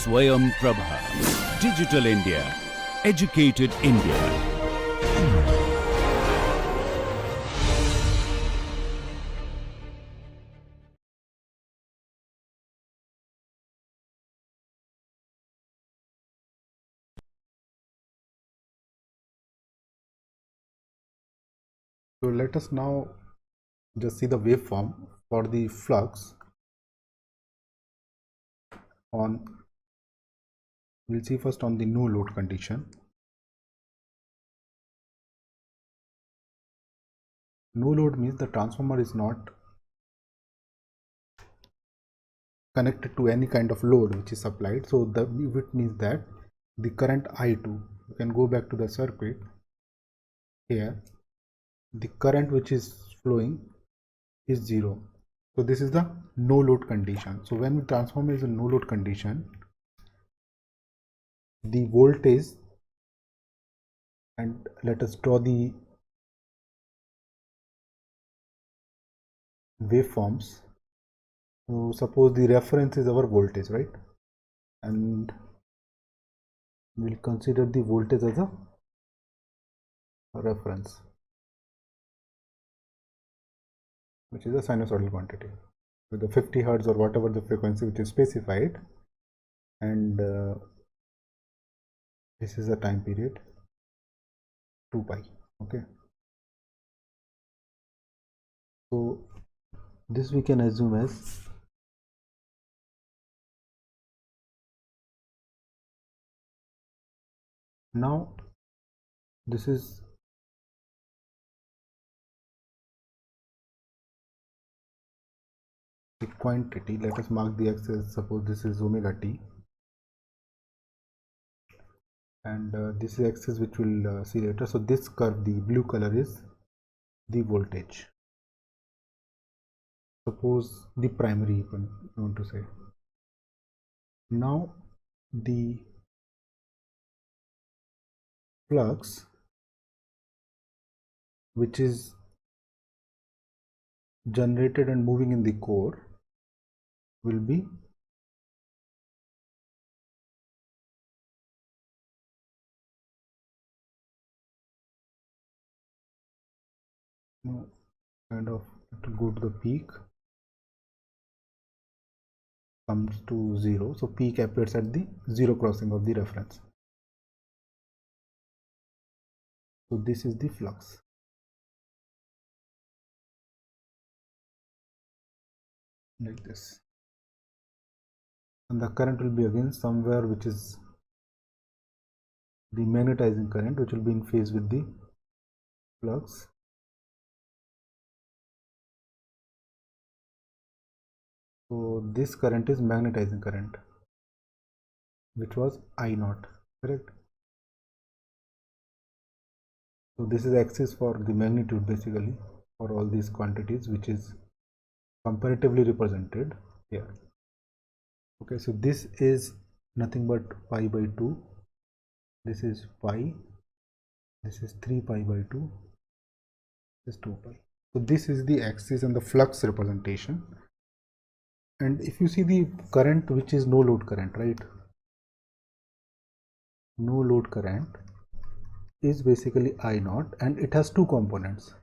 Swayam Prabha. Digital India. Educated India. So let us now just see the waveform for the flux on, we'll see first on the no load condition. No load means the transformer is not connected to any kind of load which is supplied. So it means that the current I2, you can go back to the circuit here, the current which is flowing is 0. So this is the no load condition. So when the transformer is in no load condition, the voltage, and let us draw the waveforms. So suppose the reference is our voltage, right? And we'll consider the voltage as a reference, which is a sinusoidal quantity with the 50 hertz or whatever the frequency which is specified, and this is the time period 2 pi. Okay, so this we can assume as now this is the quantity. Let us mark the axis. Suppose this is omega t, and this is axis which we'll see later. So this curve, the blue color, is the voltage. Suppose the primary, you want to say. Now the flux which is generated and moving in the core will be kind of to go to the peak, comes to 0. So peak appears at the 0 crossing of the reference. So this is the flux. Like this. And the current will be again somewhere which is the magnetizing current, which will be in phase with the flux. So this current is magnetizing current, which was I0, correct? So this is axis for the magnitude basically for all these quantities, which is comparatively represented here. Okay, so this is nothing but pi by 2. This is pi. This is 3 pi by 2. This is 2 pi. So this is the axis and the flux representation. And if you see the current, which is no load current, right? No load current is basically I0, and it has two components,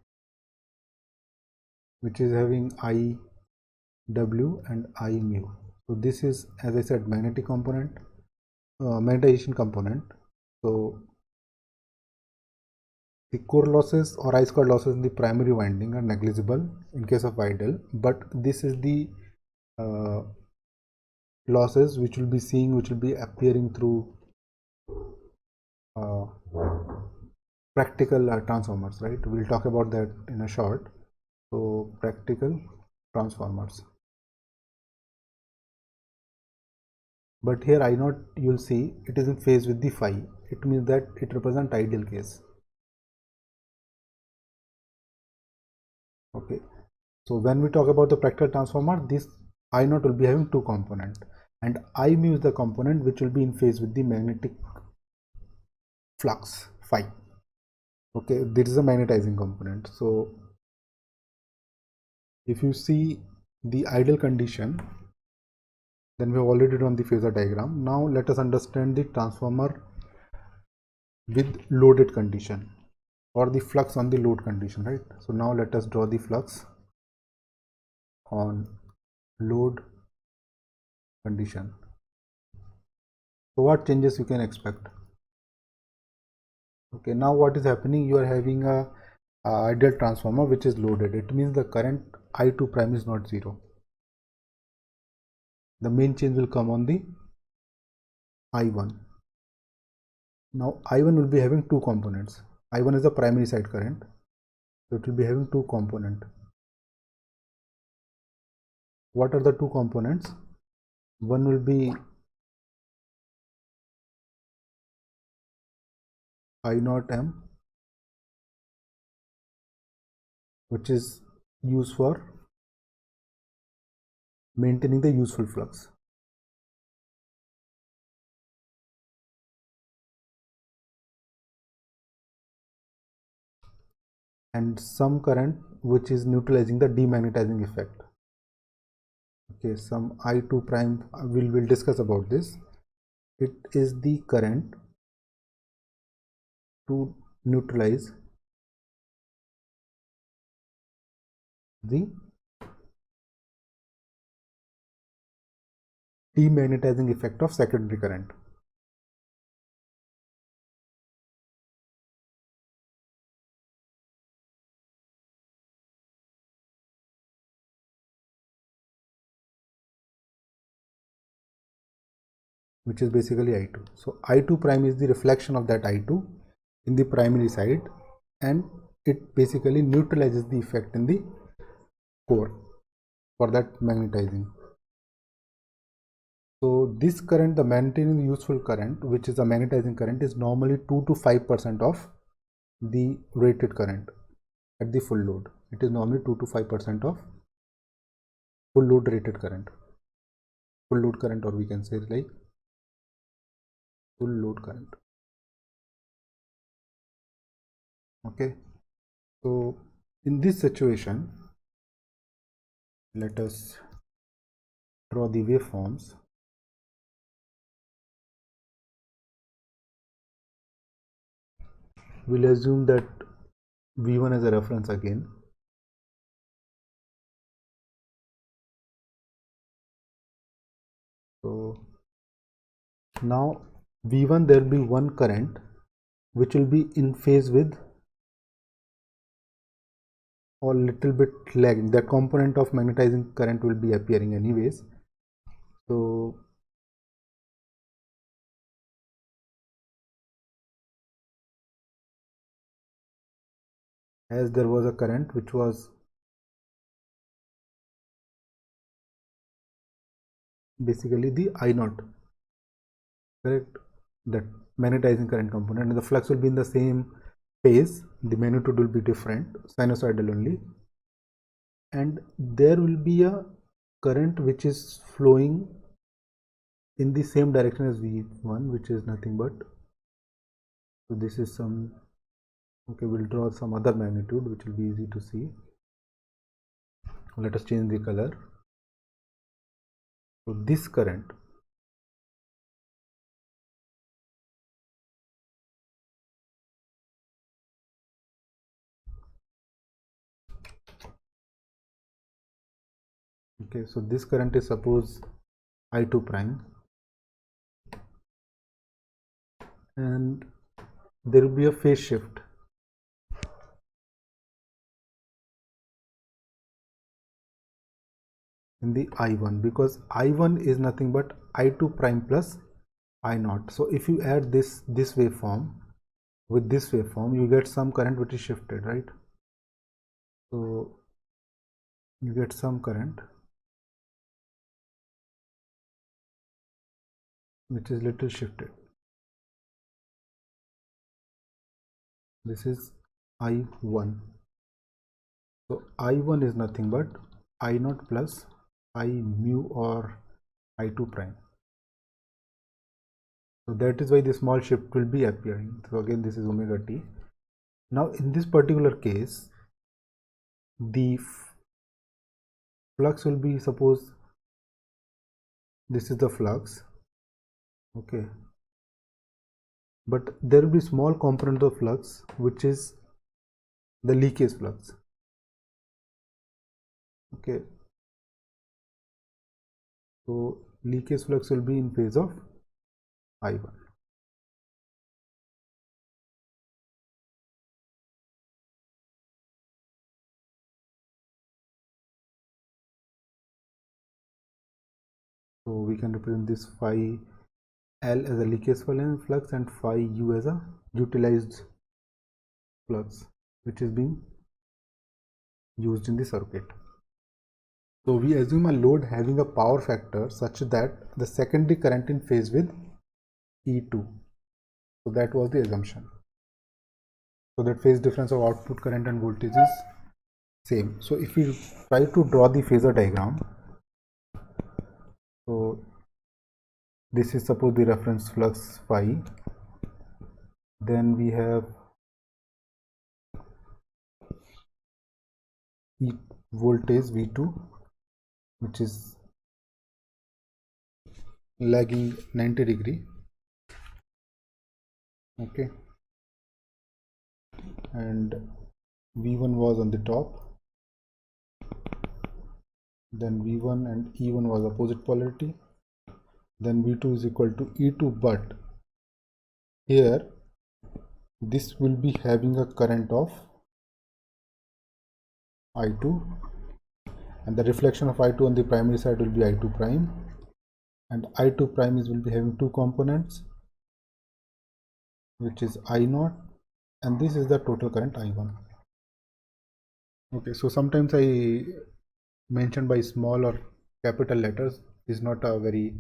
which is having IW and I mu. So this is, as I said, magnetic component, magnetization component. So the core losses or I squared losses in the primary winding are negligible in case of idle, but this is the losses which will be seeing, which will be appearing through practical transformers, right? We'll talk about that in a short. So practical transformers. But here I0, you'll see it is in phase with the phi. It means that it represents ideal case. Okay. So when we talk about the practical transformer, this I0 will be having two components, and I mu is the component which will be in phase with the magnetic flux phi. Okay, this is a magnetizing component. So if you see the ideal condition, Then we have already drawn the phasor diagram. Now let us understand the transformer with loaded condition, or the flux on the load condition, right? So now let us draw the flux on load condition. So what changes you can expect? Okay, now what is happening? You are having a ideal transformer which is loaded. It means the current I2 prime is not 0. The main change will come on the I1. Now I1 will be having two components. I1 is the primary side current, so it will be having two components. What are the two components? One will be I0M, which is used for maintaining the useful flux. And some current which is neutralizing the demagnetizing effect. Okay, some I2 prime, we'll discuss about this. It is the current to neutralize the demagnetizing effect of secondary current. Which is basically I2. So I2 prime is the reflection of that I2 in the primary side, and it basically neutralizes the effect in the core for that magnetizing. So this current, the maintaining useful current, which is a magnetizing current, is normally 2 to 5% of the rated current at the full load. It is normally 2 to 5% of full load rated current. Full load current, or we can say like full load current. Okay, so in this situation, let us draw the waveforms. We'll assume that V1 as a reference again. So now V1, there will be one current which will be in phase with, or little bit lagging. That component of magnetizing current will be appearing anyways. So as there was a current which was basically the I0, correct, that magnetizing current component, and the flux will be in the same phase. The magnitude will be different, sinusoidal only, and there will be a current which is flowing in the same direction as V1, which is nothing but, so this is some, okay, we'll draw some other magnitude which will be easy to see. Let us change the color. So this current, okay, so this current is suppose I2 prime, and there will be a phase shift in the I1, because I1 is nothing but I2 prime plus I0. So if you add this waveform with this waveform, you get some current which is shifted, right? So you get some current which is little shifted. This is I1. So I1 is nothing but I0 plus I mu or I2 prime. So that is why the small shift will be appearing. So again, this is omega t. Now in this particular case, the flux will be, suppose this is the flux. Okay, but there will be small component of flux which is the leakage flux. Okay, so leakage flux will be in phase of I1. So we can represent this phi L as a leakage flux and phi U as a utilized flux which is being used in the circuit. So we assume a load having a power factor such that the secondary current in phase with E2. So that was the assumption. So that phase difference of output current and voltage is same. So if we try to draw the phasor diagram, so this is suppose the reference flux phi, then we have voltage V2 which is lagging 90 degree. Okay, and V1 was on the top, then V1 and E1 was opposite polarity, then V2 is equal to E2, but here this will be having a current of I2 and the reflection of I2 on the primary side will be I2 prime, and I2 prime will be having two components which is I0 and this is the total current I1. Okay, so sometimes I mention by small or capital letters is not a very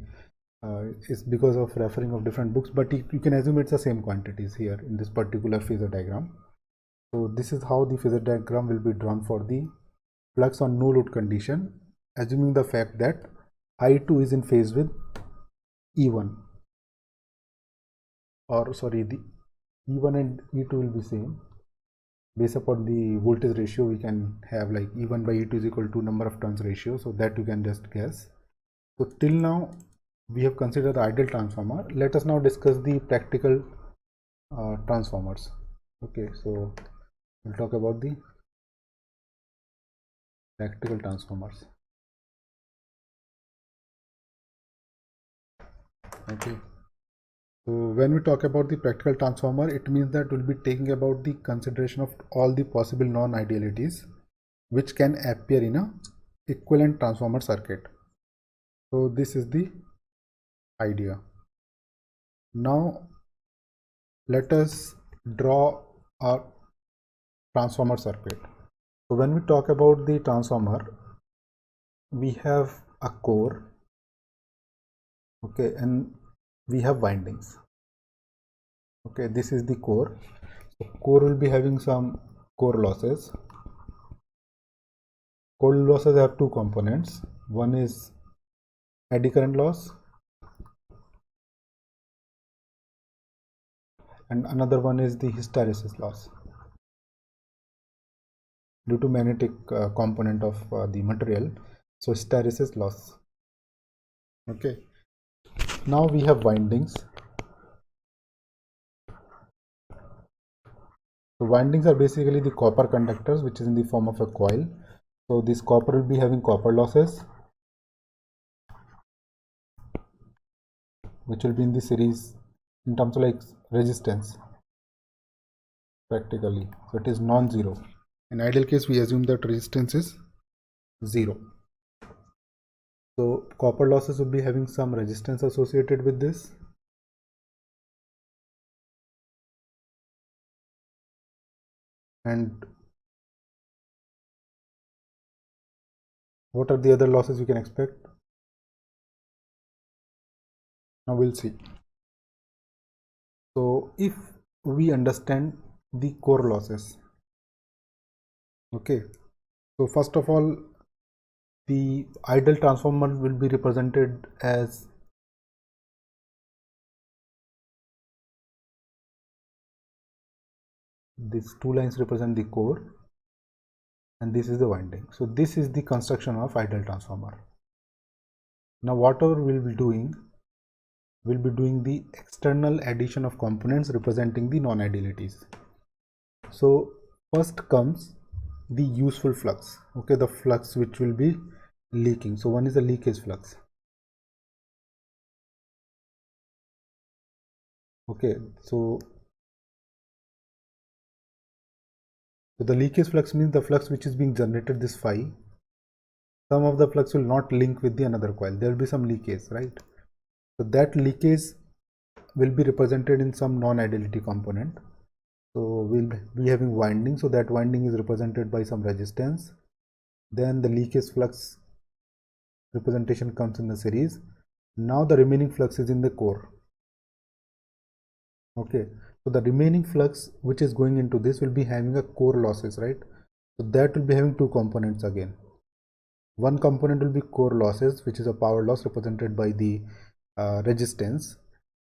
it's because of referring of different books, but you can assume it's the same quantities here in this particular phasor diagram. So this is how the phasor diagram will be drawn for the flux on no load condition, assuming the fact that I2 is in phase with E1, or sorry, the E1 and E2 will be same. Based upon the voltage ratio, we can have like E1 by E2 is equal to number of turns ratio, so that you can just guess. So till now we have considered the ideal transformer. Let us now discuss the practical transformers. Okay, so we'll talk about the practical transformers. Okay, so when we talk about the practical transformer, it means that we'll be taking about the consideration of all the possible non-idealities which can appear in a equivalent transformer circuit. So this is the idea. Now let us draw a transformer circuit. So when we talk about the transformer, we have a core, okay, and we have windings. Okay, this is the core. So core will be having some core losses. Core losses have two components. One is eddy current loss and another one is the hysteresis loss due to magnetic component of the material. So hysteresis loss. Okay, now we have windings. So windings are basically the copper conductors which is in the form of a coil. So this copper will be having copper losses which will be in the series in terms of like resistance practically. So it is non-zero. In ideal case we assume that resistance is 0. So copper losses will be having some resistance associated with this. And what are the other losses you can expect? Now we'll see. So if we understand the core losses, okay, so first of all, the ideal transformer will be represented as these two lines represent the core and this is the winding. So this is the construction of ideal transformer. Now whatever we'll be doing the external addition of components representing the non-idealities. So first comes the useful flux, okay, the flux which will be leaking. So one is the leakage flux. Okay, so the leakage flux means the flux which is being generated, this phi. Some of the flux will not link with the another coil. There will be some leakage, right? So that leakage will be represented in some non-ideality component. So we'll be having winding. So that winding is represented by some resistance. Then the leakage flux representation comes in the series. Now the remaining flux is in the core. Okay, so the remaining flux which is going into this will be having a core losses, right? So that will be having two components again. One component will be core losses, which is a power loss represented by the resistance,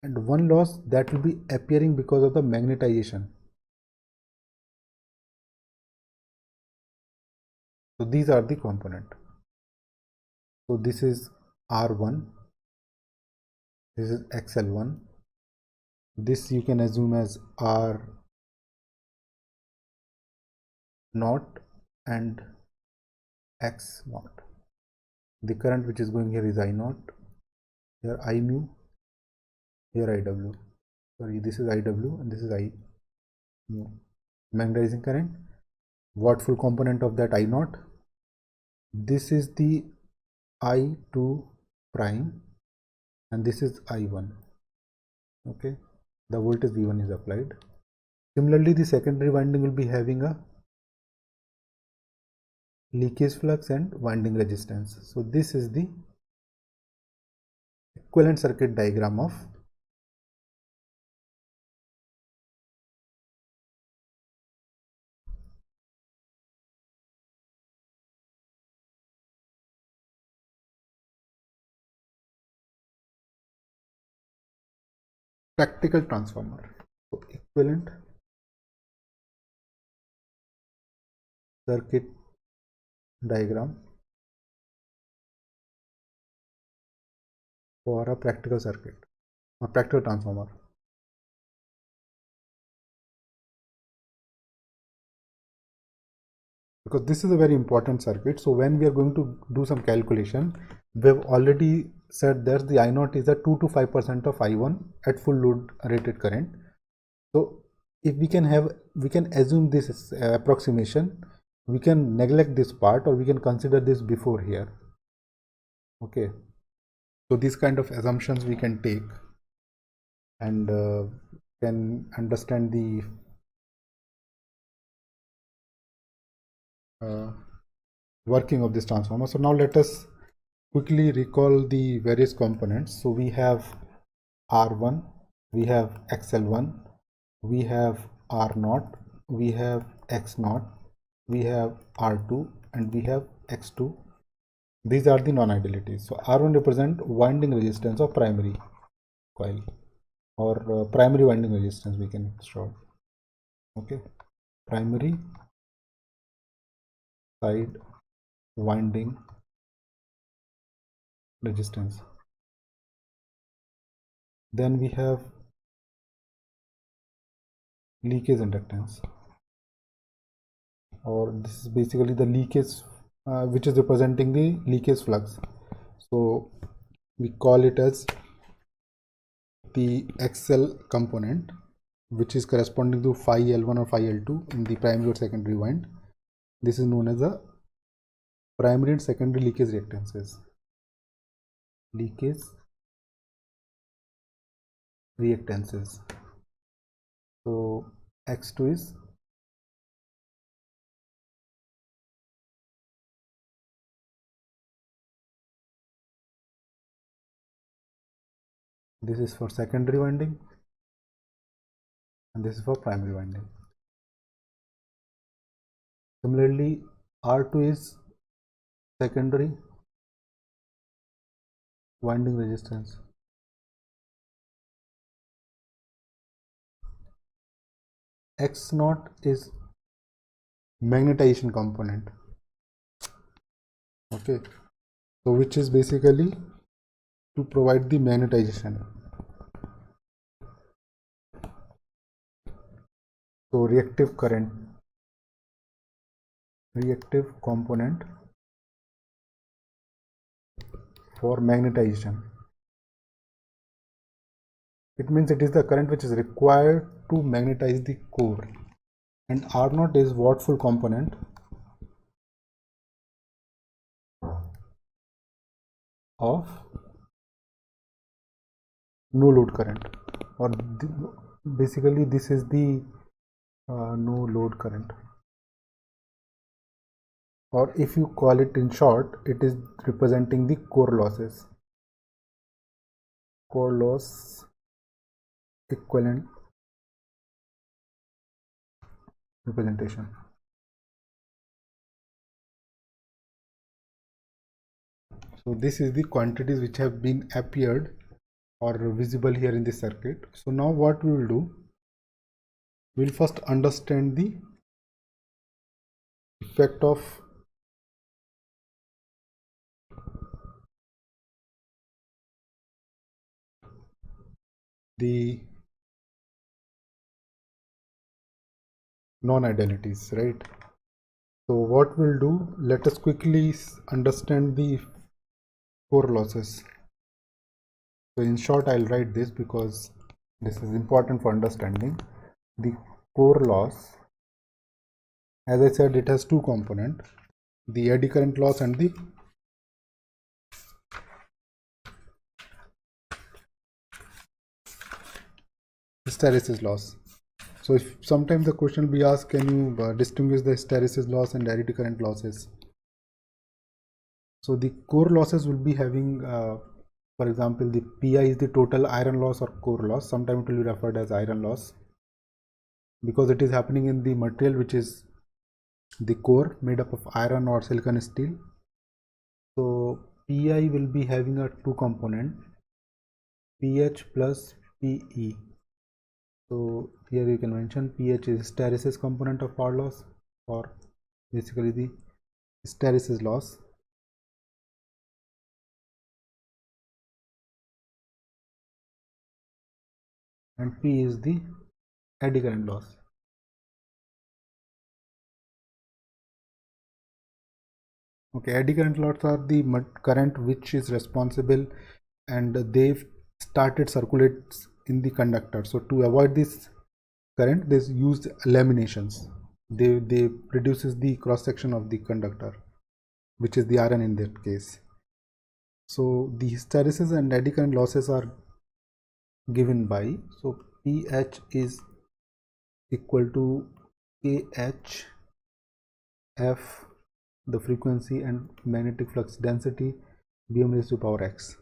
and one loss that will be appearing because of the magnetization. So these are the component. So this is R1, this is XL1, this you can assume as R0 and X0. The current which is going here is I0, here I mu, here IW. Sorry, this is IW and this is I mu. Magnetizing current. What full component of that I0? This is the I2 prime and this is I1. Okay, the voltage V1 is applied. Similarly, the secondary winding will be having a leakage flux and winding resistance. So this is the equivalent circuit diagram of practical transformer. So equivalent circuit diagram for a practical circuit or practical transformer. Because this is a very important circuit. So when we are going to do some calculation, we have already said that the I0 is a 2 to 5% of I1 at full load rated current. So if we can assume this approximation, we can neglect this part or we can consider this before here. Okay, so these kind of assumptions we can take and can understand the working of this transformer. So now let us quickly recall the various components. So we have R1, we have XL1, we have R0, we have X0, we have R2 and we have X2. These are the non-idealities. So R1 represent winding resistance of primary coil or primary winding resistance we can short. Okay, primary side winding resistance. Then we have leakage inductance, or this is basically the leakage which is representing the leakage flux. So we call it as the XL component, which is corresponding to phi L1 or phi L2 in the primary or secondary wind. This is known as the primary and secondary leakage reactances. Leakage reactances. So X2 is this is for secondary winding and this is for primary winding. Similarly, R2 is secondary winding resistance. X0 is magnetization component. Okay, so which is basically to provide the magnetization. So reactive component for magnetization. It means it is the current which is required to magnetize the core, and R0 is what full component of no load current, or basically this is the no load current, or if you call it in short, it is representing the core losses, core loss equivalent representation. So this is the quantities which have been appeared or visible here in the circuit. So now what we will do, we will first understand the effect of the non-idealities, right? So what we'll do, let us quickly understand the core losses. So in short, I'll write this because this is important for understanding. The core loss, as I said, it has two components, the eddy current loss and the hysteresis loss. So if sometimes the question will be asked, can you distinguish the hysteresis loss and eddy current losses? So the core losses will be having, for example, the PI is the total iron loss or core loss. Sometimes it will be referred as iron loss because it is happening in the material which is the core made up of iron or silicon steel. So PI will be having a two component, PH plus PE. So here you can mention PH is hysteresis component of power loss, or basically the hysteresis loss, and P is the eddy current loss. Okay, eddy current loss are the current which is responsible and they've started circulates in the conductor. So to avoid this current, they used laminations. They reduces the cross section of the conductor, which is the iron in that case. So the hysteresis and eddy current losses are given by, so PH is equal to KH F, the frequency and magnetic flux density, Bm raised to power x,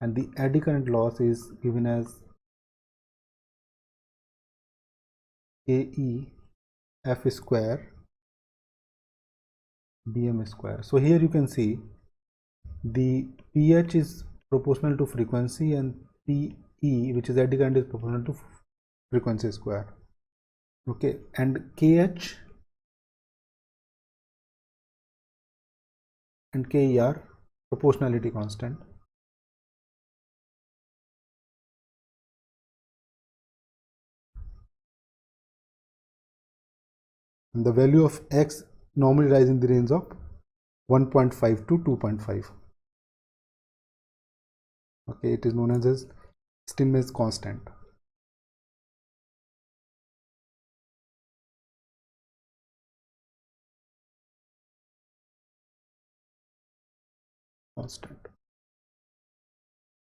and the eddy current loss is given as Ke F square Bm square. So here you can see the pH is proportional to frequency and Pe, which is eddy current, is proportional to frequency square. Okay, and Kh and Ke are proportionality constant. And the value of x normally lies in the range of 1.5 to 2.5. Okay, it is known as Steinmetz constant.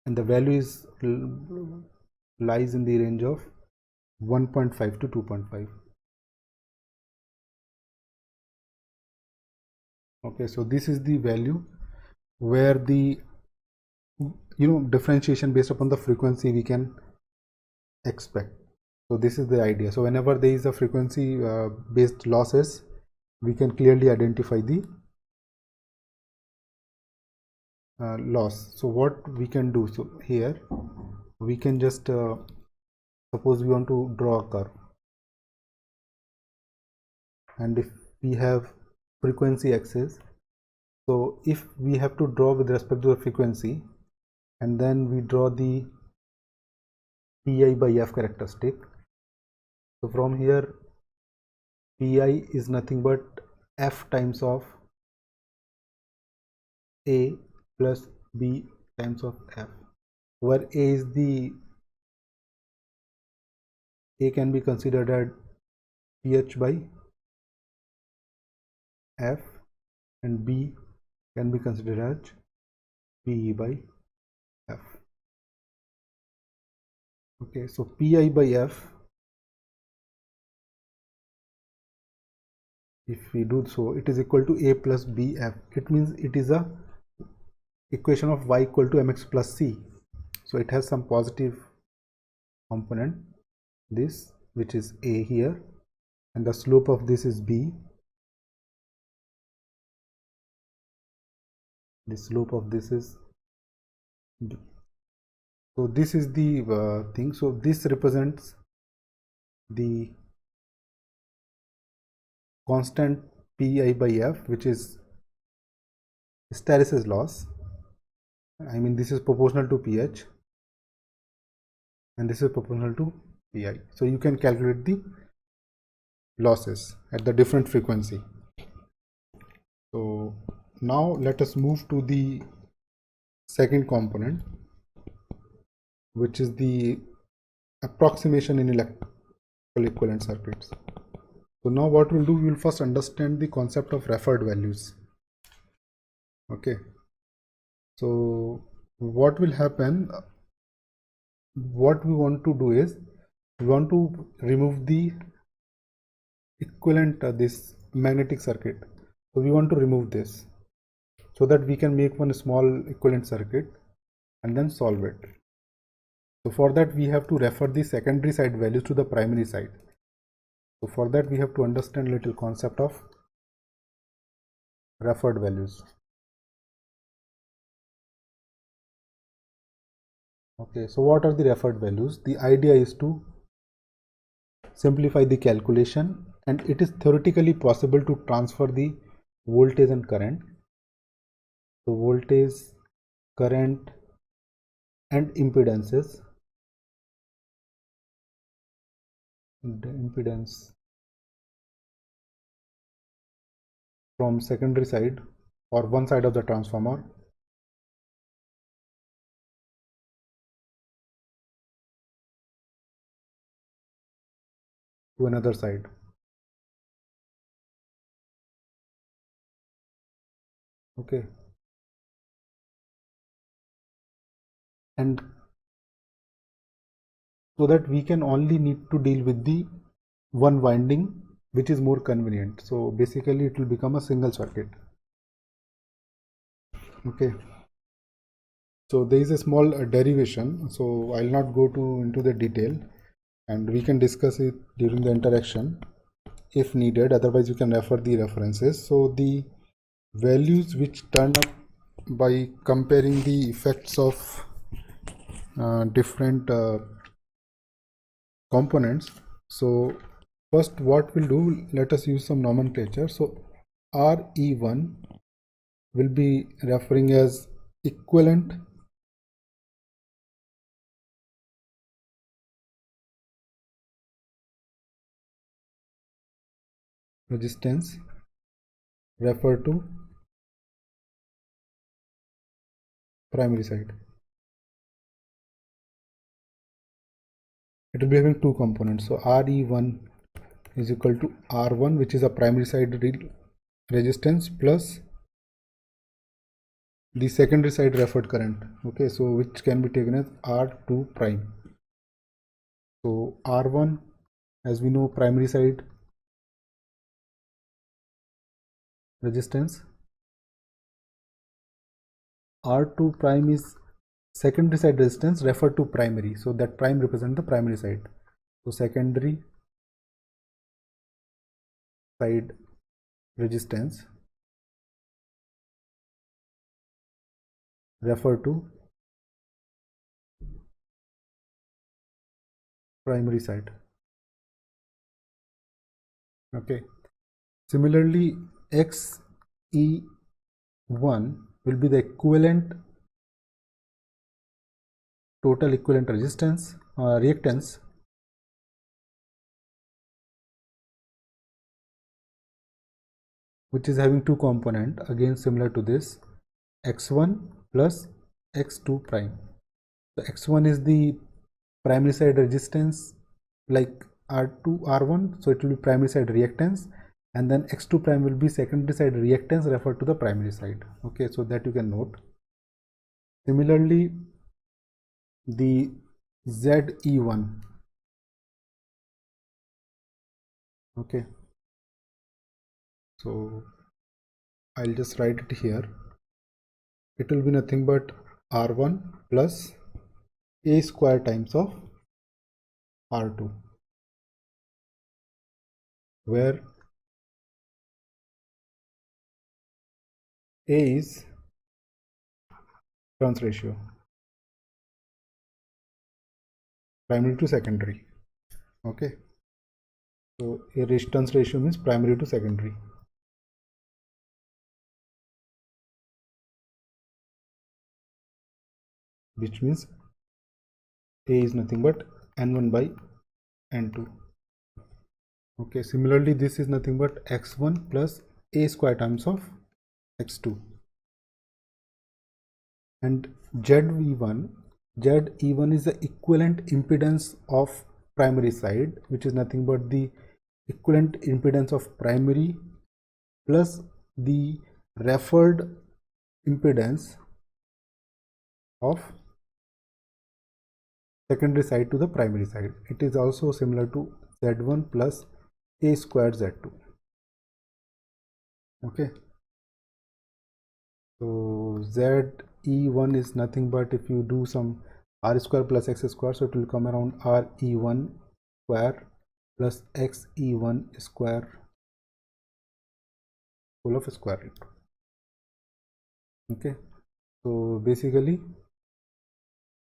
And the value is lies in the range of 1.5 to 2.5. Okay, so this is the value where the differentiation based upon the frequency we can expect. So this is the idea. So whenever there is a frequency based losses, we can clearly identify the loss. So what we can do, so here we can just suppose we want to draw a curve, and if we have frequency axis, so if we have to draw with respect to the frequency, and then we draw the pi by f characteristic. So from here pi is nothing but f times of a plus b times of f, where a can be considered as ph by f and b can be considered as pe by f. Okay, so pi by f, if we do so, it is equal to a plus bf. It means it is a equation of y equal to mx plus c. So it has some positive component, this, which is a here, and the slope of this is b. The slope of this is b. So this is the thing. So this represents the constant pi by f, which is hysteresis loss. I mean, this is proportional to pH and this is proportional to pi. So you can calculate the losses at the different frequency. So now let us move to the second component, which is the approximation in electrical equivalent circuits. So now what we'll do, we will first understand the concept of referred values. Okay, so what will happen, what we want to do is we want to remove the equivalent this magnetic circuit. So we want to remove this so that we can make one small equivalent circuit and then solve it. So for that we have to refer the secondary side values to the primary side. So for that we have to understand little concept of referred values. Okay, so what are the referred values? The idea is to simplify the calculation, and it is theoretically possible to transfer the voltage and current. So voltage, current and impedances, the impedance from secondary side or one side of the transformer to another side. Okay, and so that we can only need to deal with the one winding, which is more convenient. So basically it will become a single circuit. Okay, so there is a small derivation, so I'll not go into the detail, and we can discuss it during the interaction if needed, otherwise you can refer the references. So the values which turn up by comparing the effects of different components. So first what we'll do, let us use some nomenclature. So RE1 will be referring as equivalent resistance refer to primary side. It will be having two components. So RE1 is equal to R1, which is a primary side resistance, plus the secondary side referred current. Okay, so which can be taken as R2 prime. So R1, as we know, primary side resistance. R2 prime is secondary side resistance referred to primary. So that prime represents the primary side. So secondary side resistance refer to primary side. Okay, similarly XE1 will be the equivalent total equivalent resistance reactance, which is having two component, again similar to this, x1 plus x2 prime. So x1 is the primary side resistance like R2 R1, so it will be primary side reactance, and then x2 prime will be secondary side reactance referred to the primary side. Okay, so that you can note. Similarly, the ZE1, okay, so I'll just write it here. It will be nothing but R1 plus A square times of R2, where A is turns ratio, primary to secondary. Okay, so a turns ratio means primary to secondary, which means A is nothing but N1 by N2. Okay, similarly this is nothing but x1 plus A square times of x2, and ZE1 is the equivalent impedance of primary side, which is nothing but the equivalent impedance of primary plus the referred impedance of secondary side to the primary side. It is also similar to Z1 plus A squared Z2. Okay, so ZE1 is nothing but, if you do some R square plus X square, so it will come around RE1 square plus XE1 square whole of square root. Okay, so basically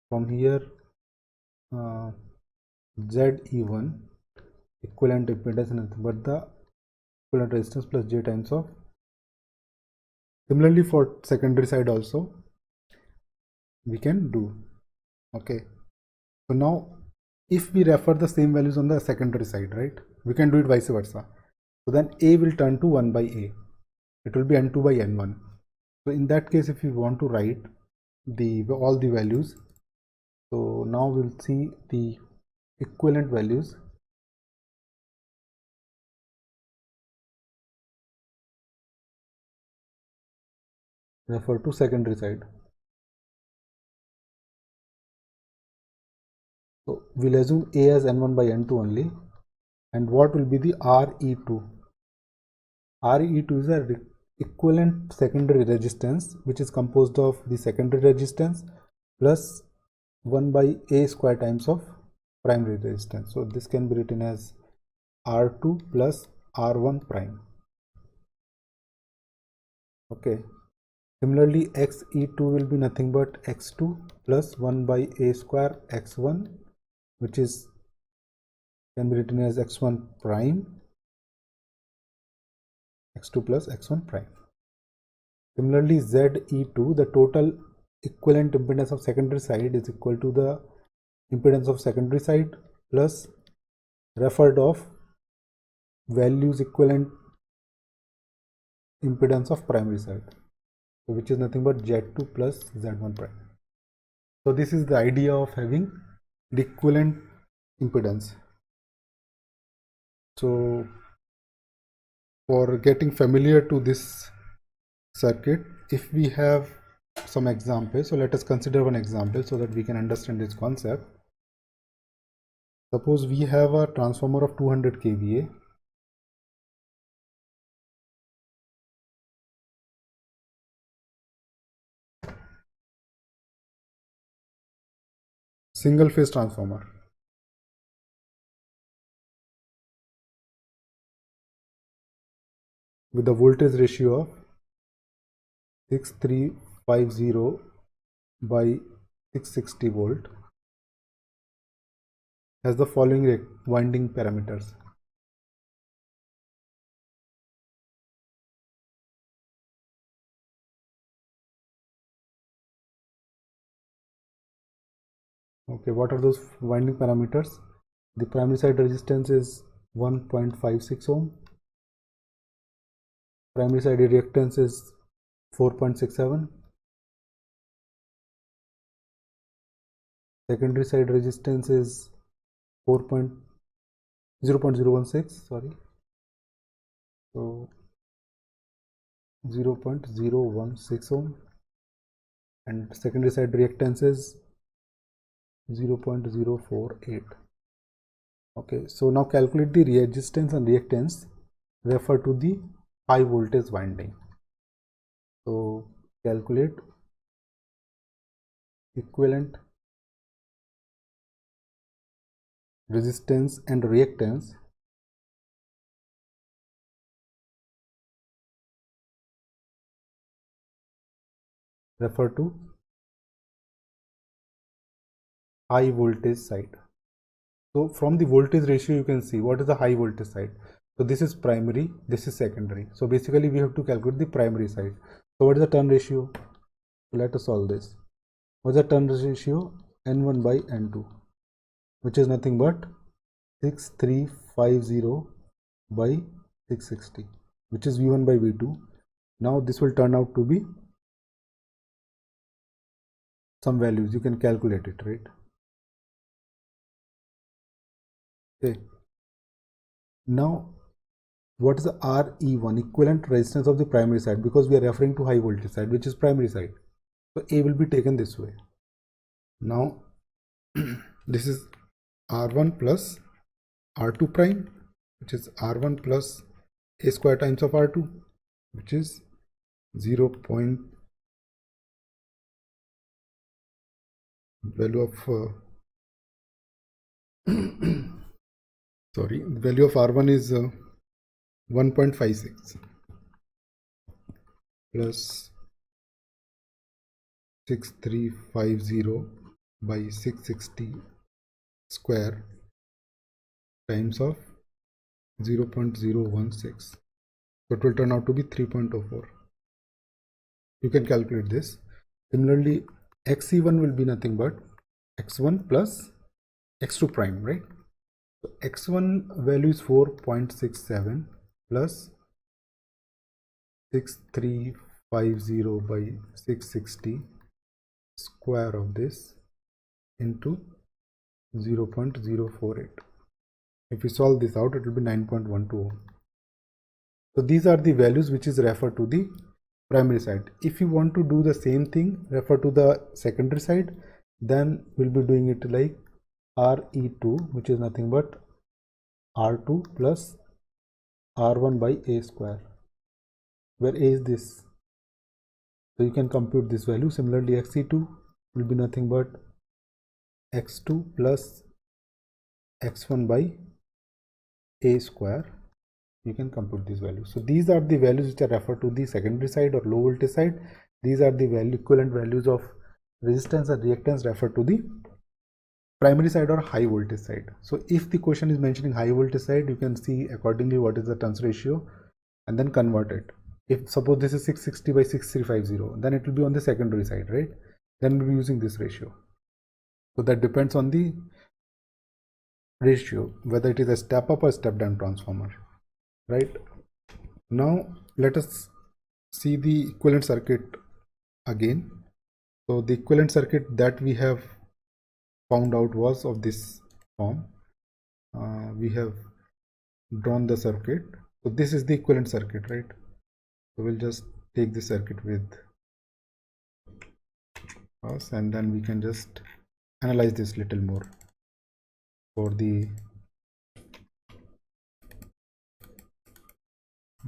from here ZE1 equivalent impedance nothing but the equivalent resistance plus J times of. Similarly for secondary side also we can do. Okay, so now if we refer the same values on the secondary side, right, we can do it vice versa. So then A will turn to 1 by A, it will be N2 by N1. So in that case, if you want to write all the values, so now we'll see the equivalent values. Refer to secondary side. So we'll assume A as N1 by N2 only, and what will be the RE2? RE2 is a equivalent secondary resistance, which is composed of the secondary resistance plus 1 by A square times of primary resistance. So this can be written as R2 plus R1 prime. Okay, similarly XE2 will be nothing but X2 plus 1 by A square X1, which is can be written as X1 prime, X2 plus X1 prime. Similarly ZE2, the total equivalent impedance of secondary side is equal to the impedance of secondary side plus referred of values equivalent impedance of primary side, which is nothing but Z2 plus Z1 prime. So this is the idea of having the equivalent impedance. So for getting familiar to this circuit, if we have some examples, so let us consider one example so that we can understand this concept. Suppose we have a transformer of 200 kVA, single phase transformer, with a voltage ratio of 6350 by 660 volt, has the following winding parameters. Okay, what are those winding parameters? The primary side resistance is 1.56 ohm, primary side reactance is 4.67, secondary side resistance is 0.016, sorry, so 0.016 ohm, and secondary side reactance is 0.048. Okay, so now calculate the resistance and reactance refer to the high voltage winding. So calculate equivalent resistance and reactance refer to high voltage side. So from the voltage ratio you can see what is the high voltage side. So this is primary, this is secondary. So basically we have to calculate the primary side. So what is the turn ratio? So let us solve this. What is the turn ratio? N1 by N2, which is nothing but 6350 by 660, which is V1 by V2. Now this will turn out to be some values. You can calculate it, right? Okay. Now what is the RE1, equivalent resistance of the primary side, because we are referring to high voltage side, which is primary side. So A will be taken this way. Now this is R1 plus R2 prime, which is R1 plus A square times of R2, which is 0. Value of sorry, the value of R1 is 1.56 plus 6350 by 660 square times of 0.016. So it will turn out to be 3.04. You can calculate this. Similarly, XE1 will be nothing but X1 plus X2 prime, right? So X1 value is 4.67 plus 6350 by 660 square of this into 0.048. If we solve this out, it will be 9.12. So these are the values which is referred to the primary side. If you want to do the same thing, refer to the secondary side, then we'll be doing it like RE2, which is nothing but R2 plus R1 by A square, where A is this. So you can compute this value. Similarly, XE2 will be nothing but X2 plus X1 by A square. You can compute these values. So these are the values which are referred to the secondary side or low voltage side. These are the equivalent values of resistance and reactance referred to the primary side or high voltage side. So if the question is mentioning high voltage side, you can see accordingly what is the turns ratio and then convert it. If suppose this is 660 by 6350, then it will be on the secondary side, right? Then we'll be using this ratio. So that depends on the ratio, whether it is a step up or step down transformer, right? Now let us see the equivalent circuit again. So the equivalent circuit that we have found out was of this form. We have drawn the circuit. So this is the equivalent circuit, right? So we'll just take the circuit with us and then we can just analyze this little more for the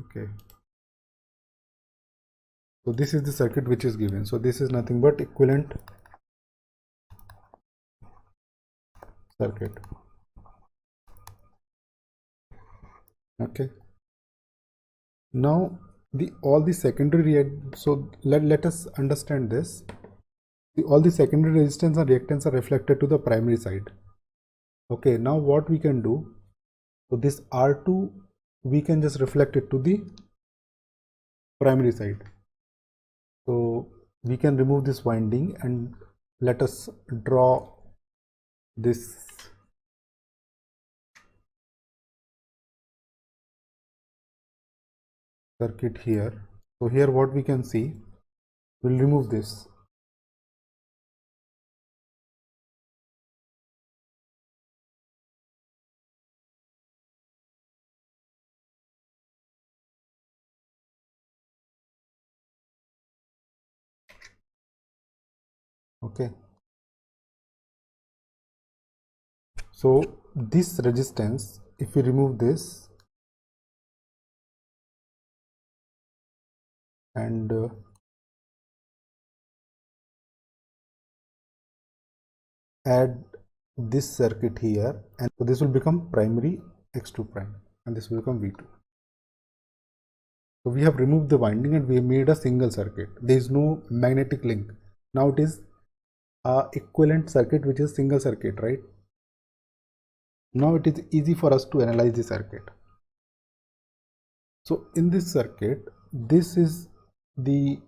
okay. So this is the circuit which is given. So this is nothing but equivalent circuit. Okay. Now all the secondary so let us understand this. All the secondary resistance and reactance are reflected to the primary side. Okay, now what we can do, so this R2 we can just reflect it to the primary side. So we can remove this winding and let us draw this circuit here. So here what we can see, we'll remove this. Okay, so this resistance, if we remove this and add this circuit here, and so this will become primary x2 prime and this will become V2. So we have removed the winding and we have made a single circuit. There is no magnetic link. Now it is a equivalent circuit which is single circuit, right? Now it is easy for us to analyze the circuit. So in this circuit, this is the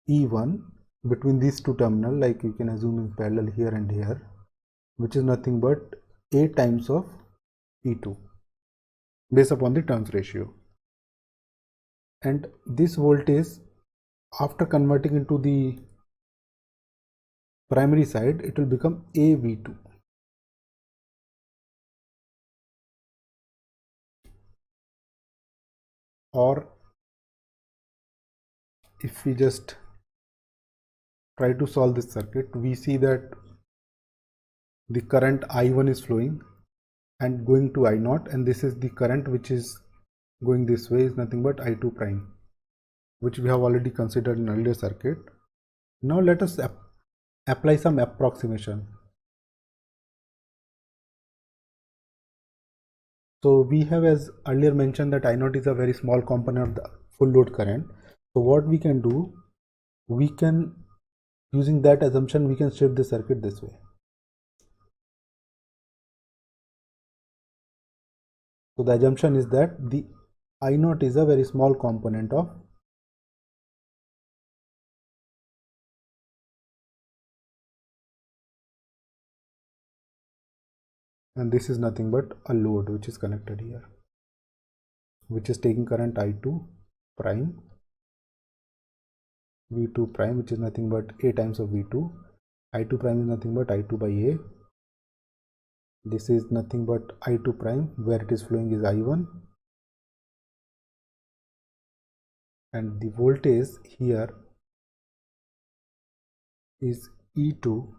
E1 between these two terminals, like you can assume in parallel here and here, which is nothing but A times of E2 based upon the turns ratio. And this voltage, after converting into the primary side, it will become AV2. Or if we just try to solve this circuit, we see that the current I1 is flowing and going to I0, and this is the current which is going this way is nothing but I2 prime, which we have already considered in earlier circuit. Now let us apply some approximation. So we have, as earlier mentioned, that I0 is a very small component of the full load current. So what we can do, we can, using that assumption, we can shape the circuit this way. So the assumption is that the I0 is a very small component of and this is nothing but a load which is connected here, which is taking current I2 prime, V2 prime, which is nothing but A times of V2, I2 prime is nothing but I2 by A, this is nothing but I2 prime, where it is flowing is I1, and the voltage here is E2,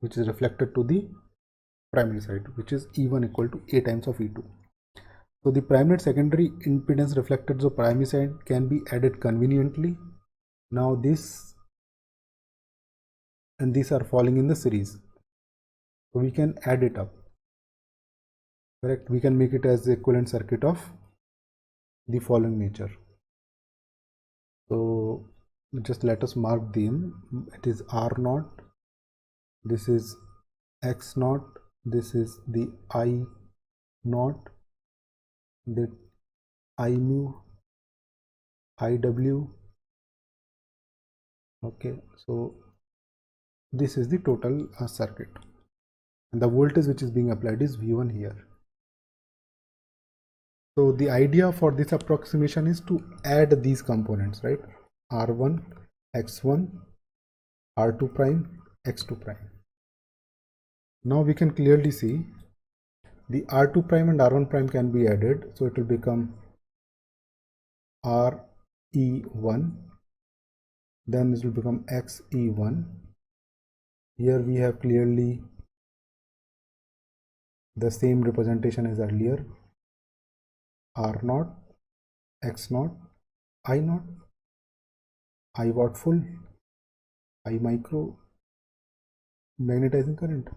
which is reflected to the primary side, which is E1 equal to A times of E2. So the primary and secondary impedance reflected to the primary side can be added conveniently. Now this and these are falling in the series, so we can add it up, correct? We can make it as the equivalent circuit of the following nature. So just let us mark them. It is R0, this is X0, this is the I0, the I mu, IW. Okay, so this is the total circuit, and the voltage which is being applied is V1 here. So the idea for this approximation is to add these components, right? R1, X1, R2 prime, X2 prime. Now we can clearly see the R2 prime and R1 prime can be added, so it will become RE1, then this will become XE1. Here we have clearly the same representation as earlier, R0, X0, I0, I watt full, I micro, magnetizing current.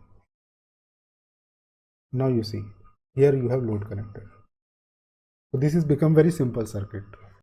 Now you see, here you have load connected. So this has become very simple circuit.